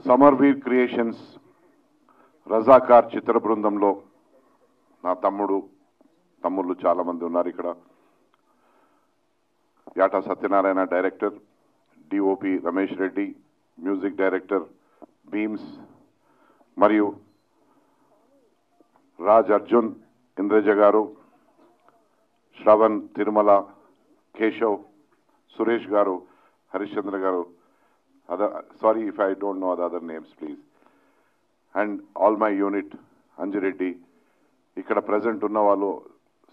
సమర్వీర్ creations Razakar చిత్ర బృందంలో నా తమ్ముళ్ళు చాలా మంది ఉన్నారు ఇక్కడ. Yata Satyanarayana director, DOP Ramesh Reddy music director, Bheems, మరియు రాజ్ అర్జున్, ఇంద్రజ గారు, శ్రవణ్, తిరుమల, కేశవ్, సురేష్ గారు, హరిశ్చంద్ర గారు, sorry if I don't know the other names please, and all my unit, Anji Reddy, ఇక్కడ ప్రజెంట్ ఉన్న వాళ్ళు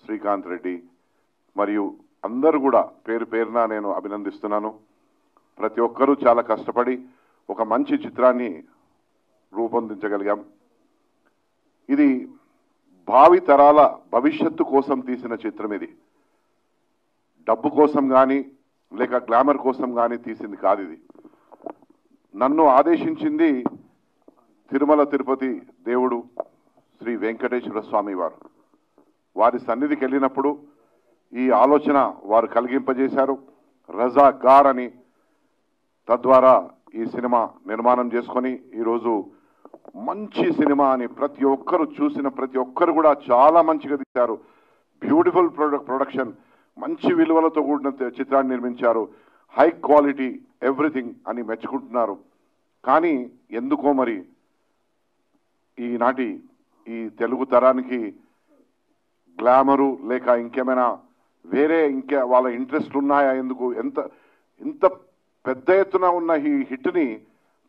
శ్రీకాంత్ రెడ్డి, మరియు అందరూ కూడా పేరు పేరున నేను అభినందిస్తున్నాను. ప్రతి ఒక్కరూ చాలా కష్టపడి ఒక మంచి చిత్రాన్ని రూపొందించగలిగాం. ఇది భావి తరాల భవిష్యత్తు కోసం తీసిన చిత్రం. ఇది డబ్బు కోసం కానీ లేక గ్లామర్ కోసం కానీ తీసింది కాదు. ఇది నన్ను ఆదేశించింది తిరుమల తిరుపతి దేవుడు శ్రీ వెంకటేశ్వర స్వామి వారు. వారి సన్నిధికి వెళ్ళినప్పుడు ఈ ఆలోచన వారు కలిగింపజేశారు, రజాకార్ అని. తద్వారా ఈ సినిమా నిర్మాణం చేసుకొని ఈరోజు మంచి సినిమా అని ప్రతి ఒక్కరు చూసిన ప్రతి ఒక్కరు కూడా చాలా మంచిగా తీశారు. బ్యూటిఫుల్ ప్రొడక్షన్, మంచి విలువలతో కూడిన చిత్రాన్ని నిర్మించారు. హై క్వాలిటీ ఎవ్రీథింగ్ అని మెచ్చుకుంటున్నారు. కానీ ఎందుకో మరి ఈనాటి ఈ తెలుగు తరానికి గ్లామరు లేక ఇంకేమైనా వేరే వాళ్ళ ఇంట్రెస్ట్ ఉన్నాయా, ఎందుకు ఇంత పెద్ద ఎత్తున ఉన్న ఈ హిట్ని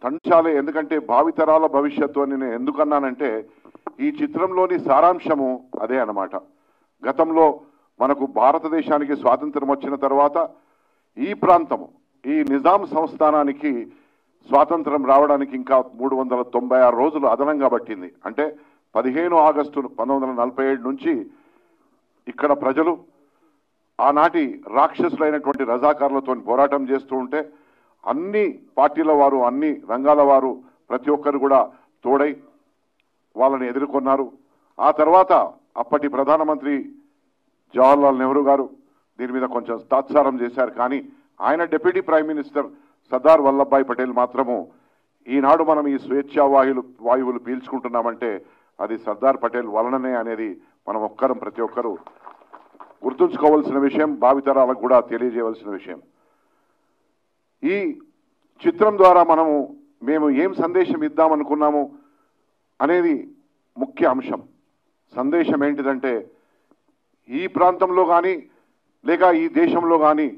తంచాలే. ఎందుకంటే భావితరాల భవిష్యత్తు అని నేను ఎందుకన్నానంటే ఈ చిత్రంలోని సారాంశము అదే అన్నమాట. గతంలో మనకు భారతదేశానికి స్వాతంత్రం వచ్చిన తర్వాత ఈ ప్రాంతము, ఈ నిజాం సంస్థానానికి స్వాతంత్రం రావడానికి ఇంకా 396 రోజులు అదనంగా పట్టింది. అంటే 15 ఆగస్టు 1947 నుంచి ఇక్కడ ప్రజలు ఆనాటి రాక్షసులైనటువంటి రజాకారులతో పోరాటం చేస్తూ ఉంటే అన్ని పార్టీల వారు, అన్ని రంగాల వారు ప్రతి ఒక్కరు కూడా తోడై వాళ్ళని ఎదుర్కొన్నారు. ఆ తర్వాత అప్పటి ప్రధానమంత్రి జవహర్లాల్ నెహ్రూ గారు దీని మీద కొంచెం తాత్సారం చేశారు. కానీ ఆయన deputy prime minister Sardar Vallabhbhai Patel మాత్రము ఈనాడు మనం ఈ స్వేచ్ఛా వాయువులు పీల్చుకుంటున్నామంటే అది సర్దార్ పటేల్ వలననే అనేది మనం ప్రతి ఒక్కరు గుర్తుంచుకోవాల్సిన విషయం, భావితరాలకు కూడా తెలియజేయవలసిన విషయం. ఈ చిత్రం ద్వారా మేము ఏం సందేశం ఇద్దామనుకున్నాము అనేది ముఖ్య అంశం. సందేశం ఏంటిదంటే ఈ ప్రాంతంలో కానీ లేక ఈ దేశంలో కానీ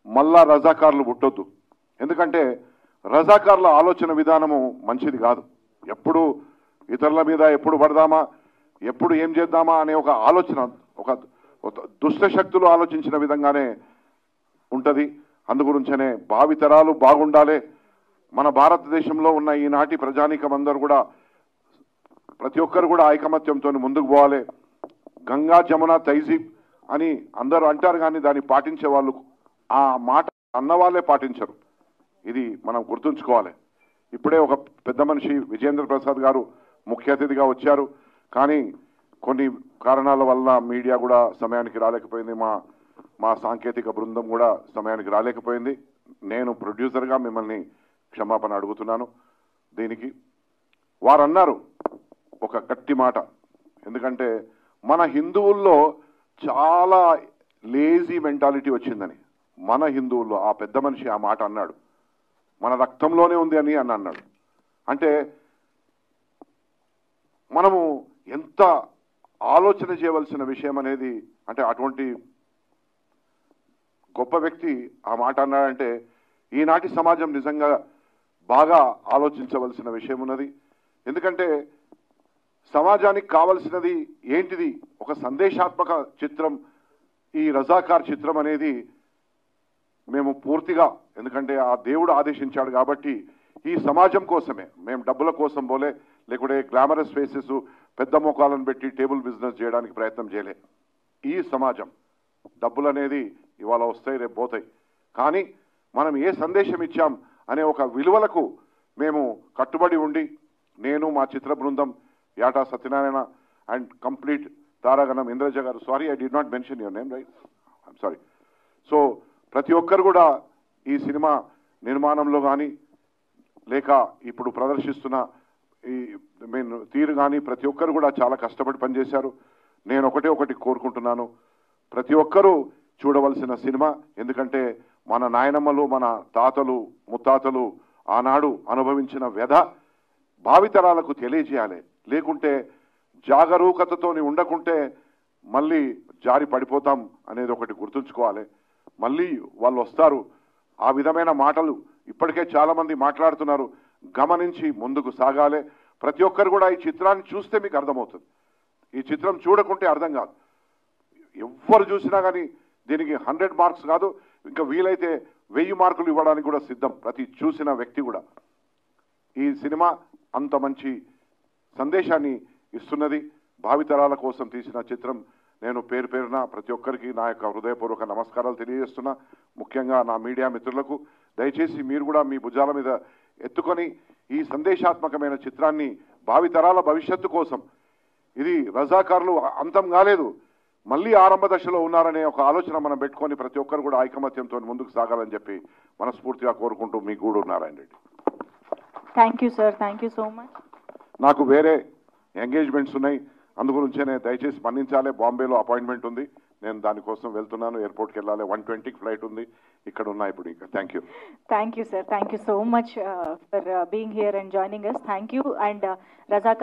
మళ్ళా రజాకారులు పుట్టొద్దు. ఎందుకంటే రజాకారుల ఆలోచన విధానము మంచిది కాదు. ఎప్పుడు ఇతరుల మీద ఎప్పుడు పడదామా, ఎప్పుడు ఏం చేద్దామా అనే ఒక ఆలోచన, ఒక దుష్ట శక్తులు ఆలోచించిన విధంగానే ఉంటుంది. అందుగురించనే భావితరాలు బాగుండాలి. మన భారతదేశంలో ఉన్న ఈనాటి ప్రజానీకం అందరూ కూడా ప్రతి ఒక్కరు కూడా ఐకమత్యంతో ముందుకు పోవాలి. గంగా జమున తైజీబ్ అని అందరూ అంటారు, కానీ దాన్ని పాటించే వాళ్ళు ఆ మాట అన్నవాళ్ళే పాటించరు. ఇది మనం గుర్తుంచుకోవాలి. ఇప్పుడే ఒక పెద్ద మనిషి విజేంద్ర ప్రసాద్ గారు ముఖ్య అతిథిగా వచ్చారు. కానీ కొన్ని కారణాల వల్ల మీడియా కూడా సమయానికి రాలేకపోయింది. మా సాంకేతిక బృందం కూడా సమయానికి రాలేకపోయింది. నేను ప్రొడ్యూసర్గా మిమ్మల్ని క్షమాపణ అడుగుతున్నాను. దీనికి వారు అన్నారు ఒక గట్టి మాట. ఎందుకంటే మన హిందువుల్లో చాలా లేజీ మెంటాలిటీ వచ్చిందని. మన హిందువుల్లో ఆ పెద్ద మనిషి ఆ మాట అన్నాడు. మన రక్తంలోనే ఉంది అని అన్నాడు. అంటే మనము ఎంత ఆలోచన చేయవలసిన విషయం అనేది, అంటే అటువంటి గొప్ప వ్యక్తి ఆ మాట అన్నాడంటే ఈనాటి సమాజం నిజంగా బాగా ఆలోచించవలసిన విషయం ఉన్నది. ఎందుకంటే సమాజానికి కావలసినది ఏంటిది? ఒక సందేశాత్మక చిత్రం. ఈ రజాకార్ చిత్రం అనేది మేము పూర్తిగా, ఎందుకంటే ఆ దేవుడు ఆదేశించాడు కాబట్టి ఈ సమాజం కోసమే. మేము డబ్బుల కోసం పోలే, లేకుంటే గ్లామరస్ ఫేసెస్ పెద్ద మోకాలను పెట్టి టేబుల్ బిజినెస్ చేయడానికి ప్రయత్నం చేయలే. ఈ సమాజం డబ్బులు అనేది ఇవాళ వస్తాయి, రేపు పోతాయి. కానీ మనం ఏ సందేశం ఇచ్చాం అనే ఒక విలువలకు మేము కట్టుబడి ఉండి, నేను మా చిత్ర బృందం యాటా సత్యనారాయణ అండ్ కంప్లీట్ తారాగణం, ఇంద్రజ గారు, sorry I did not mention your name, right, I'm sorry. So ప్రతి ఒక్కరు కూడా ఈ సినిమా నిర్మాణంలో కానీ లేక ఇప్పుడు ప్రదర్శిస్తున్న ఈ తీరు కానీ ప్రతి ఒక్కరు కూడా చాలా కష్టపడి పనిచేశారు. నేను ఒకటి కోరుకుంటున్నాను, ప్రతి ఒక్కరూ చూడవలసిన సినిమా. ఎందుకంటే మన నాయనమ్మలు, మన తాతలు, ముత్తాతలు ఆనాడు అనుభవించిన వ్యధ భావితరాలకు తెలియజేయాలి. లేకుంటే జాగరూకతతోని ఉండకుంటే మళ్ళీ జారి పడిపోతాం అనేది ఒకటి గుర్తుంచుకోవాలి. మళ్ళీ వాళ్ళు వస్తారు. ఆ విధమైన మాటలు ఇప్పటికే చాలా మంది మాట్లాడుతున్నారు. గమనించి ముందుకు సాగాలి. ప్రతి ఒక్కరు కూడా ఈ చిత్రాన్ని చూస్తే మీకు అర్థమవుతుంది. ఈ చిత్రం చూడకుంటే అర్థం కాదు. ఎవ్వరు చూసినా కానీ దీనికి 100 మార్క్స్ కాదు, ఇంకా వీలైతే 1000 మార్కులు ఇవ్వడానికి కూడా సిద్ధం ప్రతి చూసిన వ్యక్తి కూడా. ఈ సినిమా అంత మంచి సందేశాన్ని ఇస్తున్నది. భావితరాల కోసం తీసిన చిత్రం. నేను పేరు పేరున ప్రతి ఒక్కరికి నా యొక్క హృదయపూర్వక నమస్కారాలు తెలియజేస్తున్నా. ముఖ్యంగా నా మీడియా మిత్రులకు దయచేసి మీరు కూడా మీ భుజాల మీద ఎత్తుకొని ఈ సందేశాత్మకమైన చిత్రాన్ని భావితరాల భవిష్యత్తు కోసం, ఇది రజాకారులు అంతం కాలేదు, మళ్ళీ ఆరంభ దశలో ఉన్నారనే ఒక ఆలోచన మనం పెట్టుకొని ప్రతి ఒక్కరు కూడా ఐకమత్యంతో ముందుకు సాగాలని చెప్పి మనస్ఫూర్తిగా కోరుకుంటూ మీ గూడు Narayana Reddy. Thank you sir, thank you so much. నాకు వేరే ఎంగేజ్మెంట్స్ ఉన్నాయి, అందుగురించేనే దయచేసి మన్నించాలి. బాంబేలో అపాయింట్మెంట్ ఉంది, నేను దానికోసం వెళ్తున్నాను. ఎయిర్పోర్ట్కి వెళ్ళాలి. 1:20కి ఫ్లైట్ ఉంది. ఇక్కడ ఉన్నా ఇప్పుడు ఇంకా. Thank you. Thank you sir, thank you so much for being here and joining us. Thank you. And Razakar